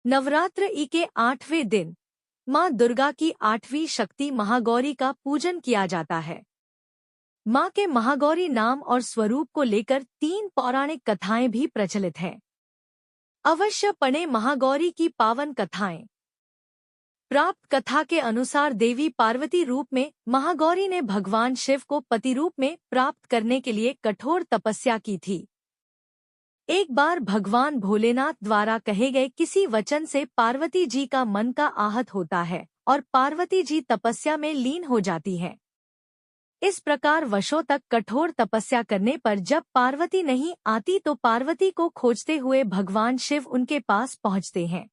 नवरात्र ई के 8वें दिन माँ दुर्गा की 8वीं शक्ति महागौरी का पूजन किया जाता है। माँ के महागौरी नाम और स्वरूप को लेकर 3 पौराणिक कथाएं भी प्रचलित हैं। अवश्य पढ़ें महागौरी की पावन कथाएं। प्राप्त कथा के अनुसार देवी पार्वती रूप में महागौरी ने भगवान शिव को पति रूप में प्राप्त करने के लिए कठोर तपस्या की थी। एक बार भगवान भोलेनाथ द्वारा कहे गए किसी वचन से पार्वती जी का मन का आहत होता है और पार्वती जी तपस्या में लीन हो जाती हैं। इस प्रकार वर्षों तक कठोर तपस्या करने पर जब पार्वती नहीं आती तो पार्वती को खोजते हुए भगवान शिव उनके पास पहुंचते हैं।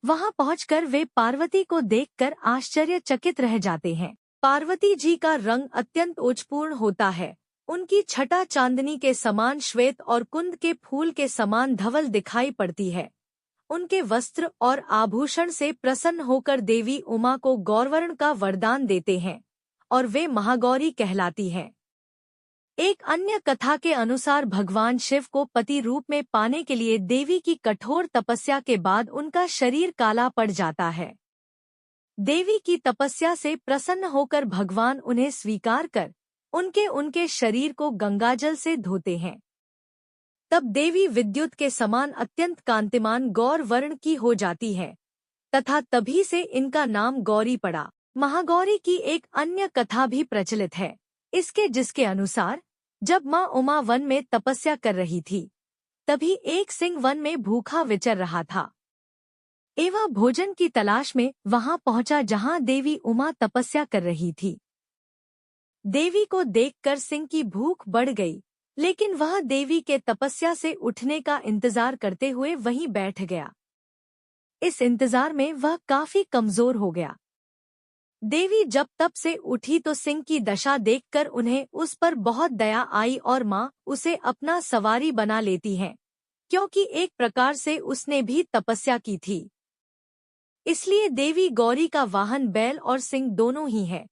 वहां पहुंचकर वे पार्वती को देखकर आश्चर्यचकित रह जाते हैं। पार्वती जी का रंग अत्यंत ओजपूर्ण होता है। उनकी छटा चांदनी के समान श्वेत और कुंद के फूल के समान धवल दिखाई पड़ती है। उनके वस्त्र और आभूषण से प्रसन्न होकर देवी उमा को गौरवर्ण का वरदान देते हैं और वे महागौरी कहलाती हैं। एक अन्य कथा के अनुसार भगवान शिव को पति रूप में पाने के लिए देवी की कठोर तपस्या के बाद उनका शरीर काला पड़ जाता है। देवी की तपस्या से प्रसन्न होकर भगवान उन्हें स्वीकार कर उनके शरीर को गंगाजल से धोते हैं। तब देवी विद्युत के समान अत्यंत कांतिमान गौर वर्ण की हो जाती है तथा तभी से इनका नाम गौरी पड़ा। महागौरी की एक अन्य कथा भी प्रचलित है। जिसके अनुसार जब माँ उमा वन में तपस्या कर रही थी तभी एक सिंह वन में भूखा विचर रहा था एवं भोजन की तलाश में वहां पहुंचा जहां देवी उमा तपस्या कर रही थी। देवी को देखकर सिंह की भूख बढ़ गई, लेकिन वह देवी के तपस्या से उठने का इंतजार करते हुए वहीं बैठ गया। इस इंतजार में वह काफी कमजोर हो गया। देवी जब तप से उठी तो सिंह की दशा देखकर उन्हें उस पर बहुत दया आई और माँ उसे अपना सवारी बना लेती हैं, क्योंकि एक प्रकार से उसने भी तपस्या की थी। इसलिए देवी गौरी का वाहन बैल और सिंह दोनों ही है।